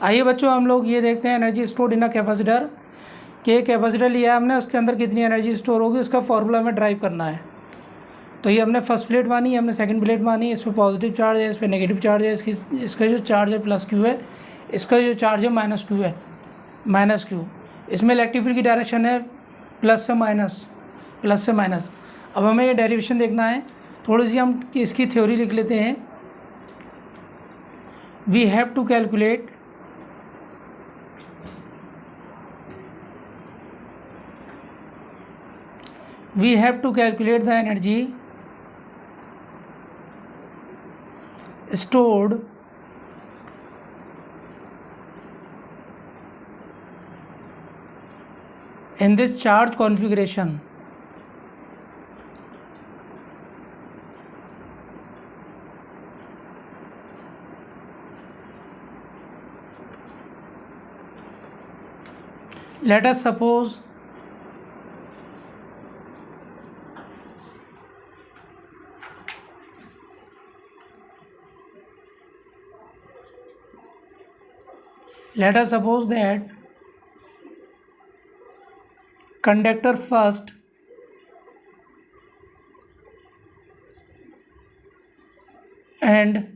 आइए बच्चों हम लोग ये देखते हैं energy stored in a capacitor के कैपेसिटर लिया है हमने, उसके अंदर कितनी एनर्जी स्टोर होगी उसका फॉर्मूला हमें ड्राइव करना है। तो ये हमने फर्स्ट प्लेट मानी है, हमने सेकंड प्लेट मानी है, इस पर पॉजिटिव चार्ज है, इस पर नेगेटिव चार्ज है, इसका जो चार्ज है प्लस क्यू है, इसका जो चार्ज है माइनस क्यू है, माइनस क्यू। इसमें इलेक्ट्रिक फील्ड की डायरेक्शन है प्लस से माइनस, प्लस से माइनस। अब हमें ये डेरिवेशन देखना है, थोड़ी सी हम इसकी थ्योरी लिख लेते हैं। We have to calculate the energy stored in this charge configuration. Let us suppose that conductor first and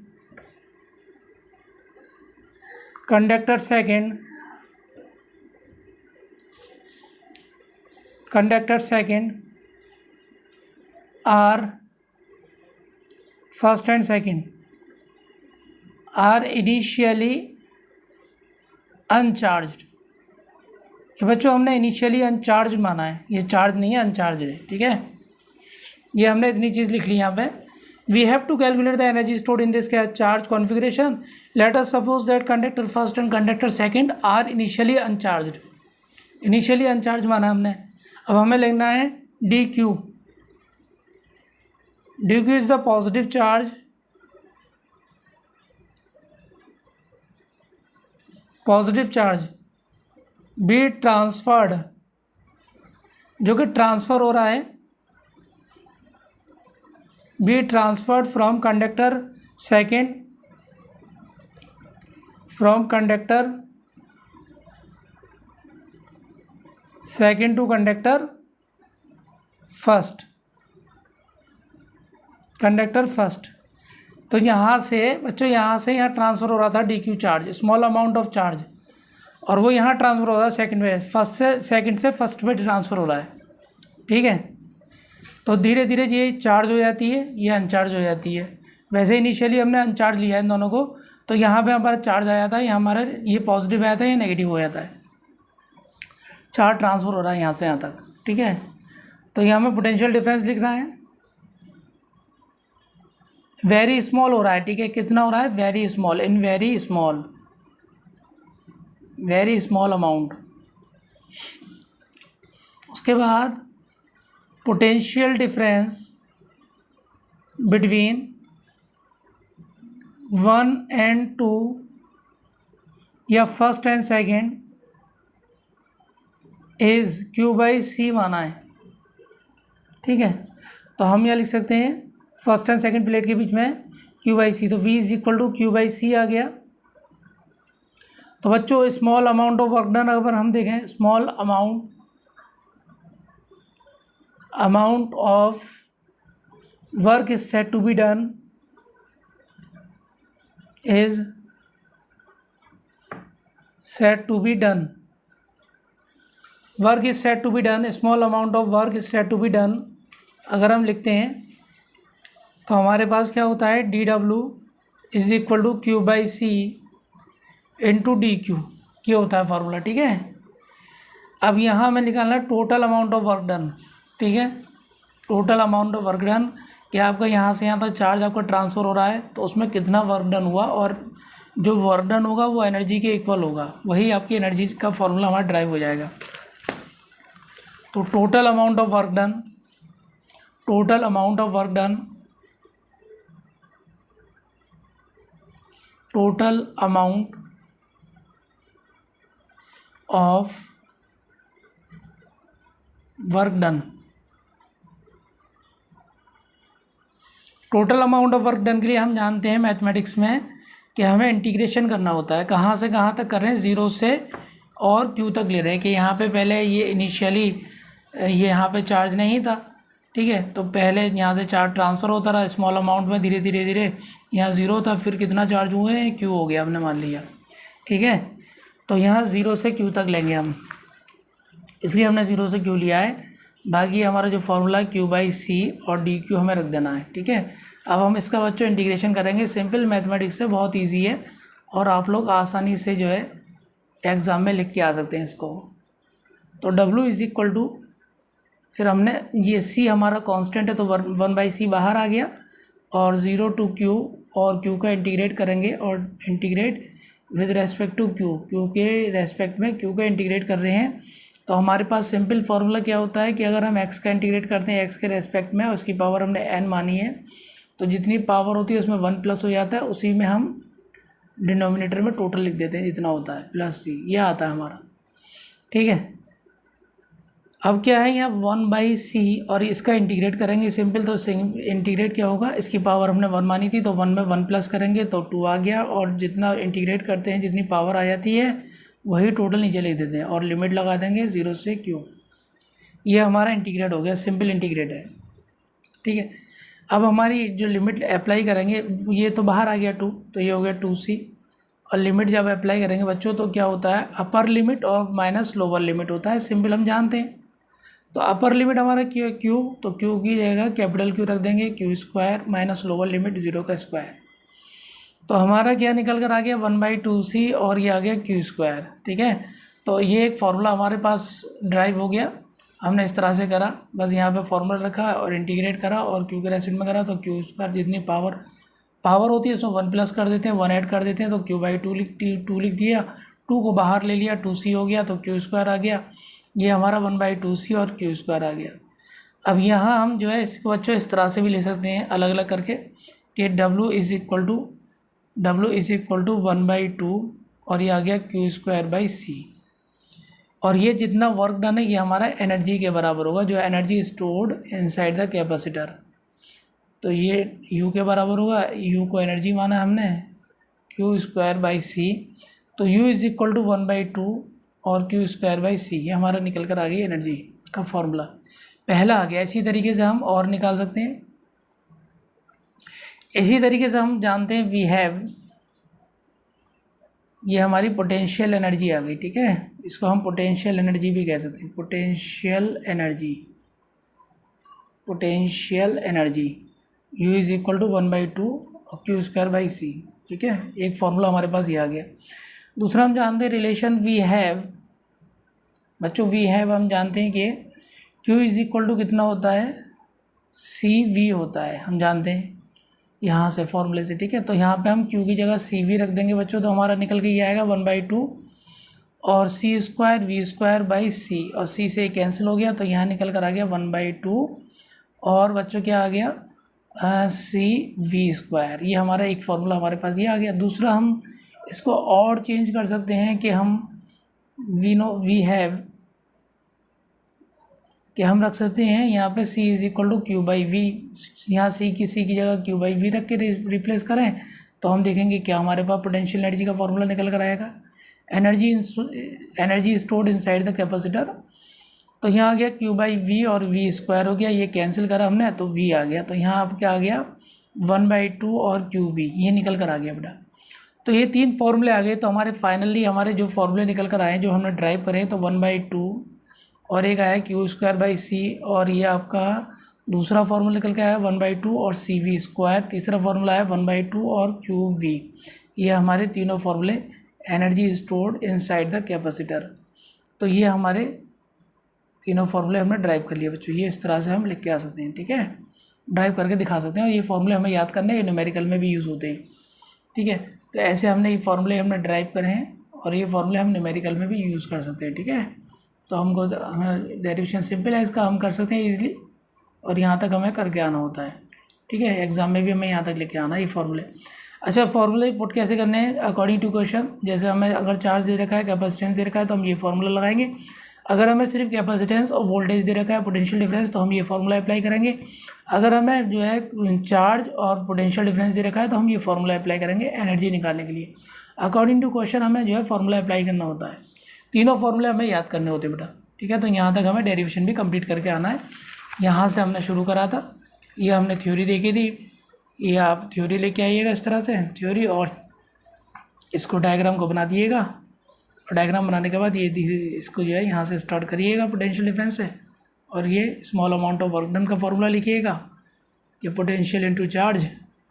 conductor second are first and second are initially अनचार्ज। ये बच्चों हमने इनिशियली अनचार्ज माना है, ये चार्ज नहीं है, अनचार्ज है, ठीक है। ये हमने इतनी चीज़ लिख ली यहाँ पे। We have to calculate the energy stored in this charge configuration. Let us suppose that conductor first and conductor second are initially uncharge. Initially uncharge माना हमने। अब हमें लिखना है d q. D q is the positive charge, be transferred, जो कि transfer हो रहा है, be transferred from conductor second to conductor first. तो यहाँ से बच्चों यहाँ ट्रांसफ़र हो रहा था d Q charge, small amount of charge, और वो यहाँ ट्रांसफ़र हो रहा है सेकंड में, सेकंड से फर्स्ट में ट्रांसफ़र हो रहा है, ठीक है। तो धीरे धीरे ये चार्ज हो जाती है, ये अनचार्ज हो जाती है। वैसे इनिशियली हमने अनचार्ज लिया है इन दोनों को, तो यहाँ पे हमारा चार्ज आया था, यहाँ हमारा ये पॉजिटिव आया था, ये नेगेटिव हो जाता है, चार्ज ट्रांसफ़र हो रहा है यहाँ से यहाँ तक, ठीक है। तो यहाँ हमें पोटेंशियल डिफरेंस लिखना है, वेरी स्मॉल हो रहा है, ठीक है। कितना हो रहा है? Very small, in very small amount. उसके बाद पोटेंशियल डिफरेंस बिटवीन 1 and 2 या first and second is Q by C माना है, ठीक है। तो हम यह लिख सकते हैं फर्स्ट एंड सेकेंड प्लेट के बीच में क्यू बाई सी, तो V is equal to Q by C आ गया। तो बच्चों small amount of work done अगर हम देखें, small amount of work is set to be done work is set to be done, small amount of work is set to be done अगर हम लिखते हैं तो हमारे पास क्या होता है, डी डब्ल्यू is equal to Q by c into d q, ये होता है फार्मूला, ठीक है। अब यहाँ हमें निकालना है total amount of work done, ठीक है। Total amount of work done, कि आपका यहाँ से यहाँ तक चार्ज आपका ट्रांसफ़र हो रहा है, तो उसमें कितना वर्क डन हुआ, और जो वर्क डन होगा वो एनर्जी के इक्वल होगा, वही आपकी एनर्जी का फार्मूला हमारा ड्राइव हो जाएगा। तो total amount of work done total amount of work done के लिए हम जानते हैं मैथमेटिक्स में कि हमें इंटीग्रेशन करना होता है। कहाँ से कहाँ तक कर रहे हैं, 0 से और Q तक ले रहे हैं कि यहाँ पे पहले ये इनिशियली ये यहाँ पे चार्ज नहीं था, ठीक है, तो पहले यहाँ से चार्ज ट्रांसफ़र होता रहा स्मॉल अमाउंट में, धीरे धीरे धीरे यहाँ 0 था, फिर कितना चार्ज हुए हैं, Q हो गया हमने मान लिया, ठीक है। तो यहाँ 0 से Q तक लेंगे हम, इसलिए हमने 0 से Q लिया है। बाकी हमारा जो फॉर्मूला है Q/C और dQ हमें रख देना है, ठीक है। अब हम इसका बच्चों इंटीग्रेशन करेंगे, सिंपल मैथमेटिक्स से, बहुत ईजी है और आप लोग आसानी से जो है एग्ज़ाम में लिख के आ सकते हैं इसको। तो W इज़ इक्वल टू, फिर हमने ये C हमारा कांस्टेंट है तो 1/C बाहर आ गया, और 0 to Q, और Q का इंटीग्रेट करेंगे, और integrate with respect to Q के रेस्पेक्ट में Q का इंटीग्रेट कर रहे हैं। तो हमारे पास सिंपल फार्मूला क्या होता है कि अगर हम x का इंटीग्रेट करते हैं x के रेस्पेक्ट में, उसकी पावर हमने n मानी है, तो जितनी पावर होती है उसमें 1 प्लस हो जाता है, उसी में हम डिनोमिनेटर में टोटल लिख देते हैं जितना होता है, प्लस C, यह आता है हमारा, ठीक है। अब क्या है, यहाँ 1/C और इसका इंटीग्रेट करेंगे सिंपल, तो इंटीग्रेट क्या होगा, इसकी पावर हमने 1 मानी थी तो 1 में 1 प्लस करेंगे तो 2 आ गया, और जितना इंटीग्रेट करते हैं जितनी पावर आ जाती है वही टोटल नीचे लिख देते हैं, और लिमिट लगा देंगे 0 से Q। ये हमारा इंटीग्रेट हो गया, सिंपल इंटीग्रेट है, ठीक है। अब हमारी जो लिमिट अप्लाई करेंगे, ये तो बाहर आ गया 2, तो ये हो गया 2C, और लिमिट जब अप्लाई करेंगे बच्चों तो क्या होता है, अपर लिमिट और माइनस लोअर लिमिट होता है, सिंपल हम जानते हैं। तो अपर लिमिट हमारा Q है, Q, तो Q की जगह कैपिटल Q रख देंगे, Q² माइनस लोअर लिमिट 0 का स्क्वायर, तो हमारा क्या निकल कर आ गया 1/2C, और ये आ गया Q², ठीक है। तो ये एक फार्मूला हमारे पास ड्राइव हो गया, हमने इस तरह से करा, बस यहाँ पे फार्मूला रखा और इंटीग्रेट करा और Q के रेस्पेक्ट में करा, तो Q² जितनी पावर होती है उसमें 1 प्लस कर देते हैं, 1 ऐड कर देते हैं, तो Q/2 लिख दिया, 2 को बाहर ले लिया, 2C हो गया, तो Q² आ गया, ये हमारा 1/2C और Q² आ गया। अब यहाँ हम जो है इसको बच्चों इस तरह से भी ले सकते हैं अलग अलग करके कि W इज़ इक्वल टू 1/2 और ये आ गया Q²/C, और ये जितना वर्क डन है ये हमारा एनर्जी के बराबर होगा, जो energy stored inside the capacitor, तो ये U के बराबर होगा, U को एनर्जी माना हमने, Q²/C, तो U इज़ इक्वल टू 1/2 और Q²/C, ये हमारा निकल कर आ गई एनर्जी का फॉर्मूला, पहला आ गया। इसी तरीके से हम और निकाल सकते हैं, इसी तरीके से हम जानते हैं वी हैव, ये हमारी पोटेंशियल एनर्जी आ गई, ठीक है, इसको हम पोटेंशियल एनर्जी भी कह सकते हैं, potential energy U is equal to 1/2 और Q²/C, ठीक है। एक फार्मूला हमारे पास ये आ गया। दूसरा हम जानते हैं रिलेशन वी हैव, बच्चों वी हैव हम जानते हैं कि Q इज़ इक्वल टू कितना होता है, CV होता है, हम जानते हैं यहाँ से फॉर्मूले से, ठीक है। तो यहाँ पे हम Q की जगह CV रख देंगे बच्चों, तो हमारा निकल के ये आएगा 1/2 और C² V²/C, और C से कैंसिल हो गया, तो यहाँ निकल कर आ गया 1/2 और बच्चों क्या आ गया CV², ये हमारा एक फार्मूला हमारे पास ये आ गया। दूसरा हम इसको और चेंज कर सकते हैं कि हम वी हैव कि हम रख सकते हैं यहाँ पे C is equal to Q/V, यहाँ C की जगह Q/V रख के रिप्लेस करें, तो हम देखेंगे क्या हमारे पास पोटेंशियल एनर्जी का फॉर्मूला निकल कर आएगा, energy stored inside the capacitor, तो यहाँ आ गया Q/V और V² हो गया, ये कैंसिल करा हमने तो V आ गया, तो यहाँ अब क्या आ गया 1/2 और QV, ये निकल कर आ गया बेटा। तो ये 3 फॉर्मूले आ गए, तो हमारे फाइनली हमारे जो फॉर्मूले निकल कर आए जो हमने ड्राइव करे, तो 1/2 और एक आया Q²/C, और ये आपका दूसरा फार्मूला निकल के आया 1/2 और CV², तीसरा फार्मूला आया 1/2 और QV, ये हमारे तीनों फार्मूले energy stored inside the capacitor. तो ये हमारे तीनों फार्मूले हमने ड्राइव कर लिए बच्चों, ये इस तरह से हम लिख के आ सकते हैं, ठीक है, ड्राइव करके दिखा सकते हैं, और ये फार्मूले हमें याद करने ये न्यूमेरिकल में भी यूज़ होते हैं, ठीक है। तो ऐसे हमने ये फार्मूले हमने ड्राइव करे हैं, और ये फार्मूले हम न्यूमेरिकल में भी यूज़ कर सकते हैं, ठीक है। तो हमें डेरिवेशन सिंपल है इसका, हम कर सकते हैं ईजिली, और यहाँ तक हमें करके आना होता है, ठीक है, एग्जाम में भी हमें यहाँ तक लेके आना है ये फार्मूले। अच्छा, फार्मूले पुट कैसे करने हैं अकॉर्डिंग टू क्वेश्चन, जैसे हमें अगर चार्ज दे रखा है, कैपेसिटेंस दे रखा है, तो हम ये फार्मूला लगाएंगे, अगर हमें सिर्फ कैपेसिटेंस और वोल्टेज दे रखा है, पोटेंशियल डिफरेंस, तो हम ये फार्मूला अप्लाई करेंगे। अगर हमें जो है चार्ज और पोटेंशियल डिफरेंस दे रखा है तो हम ये फार्मूला अप्लाई करेंगे एनर्जी निकालने के लिए। अकॉर्डिंग टू क्वेश्चन हमें जो है फार्मूला अप्लाई करना होता है। तीनों फार्मूले हमें याद करने होते हैं बेटा, ठीक है। तो यहाँ तक हमें डेरिवेशन भी कंप्लीट करके आना है। यहाँ से हमने शुरू करा था, ये हमने थ्योरी देखी थी, ये आप थ्योरी लेके आइएगा इस तरह से थ्योरी, और इसको डायग्राम को बना दिएगा, और डायग्राम बनाने के बाद ये इसको जो है यहाँ से स्टार्ट करिएगा पोटेंशियल डिफरेंस से, और ये small amount of work done का फॉर्मूला लिखिएगा कि पोटेंशियल इनटू चार्ज,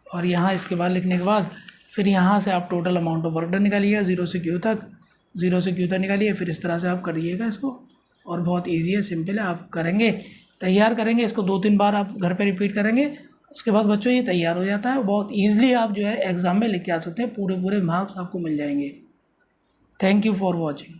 और यहाँ इसके बाद लिखने के बाद फिर यहाँ से आप total amount of work done निकालिएगा 0 से Q तक निकालिए। फिर इस तरह से आप करिएगा इसको, और बहुत ईजी है, सिंपल है, आप करेंगे, तैयार करेंगे इसको 2-3 बार आप घर पे रिपीट करेंगे, उसके बाद बच्चों ये तैयार हो जाता है। बहुत ईजिली आप जो है एग्ज़ाम में लिख के आ सकते हैं, पूरे मार्क्स आपको मिल जाएंगे। Thank you for watching.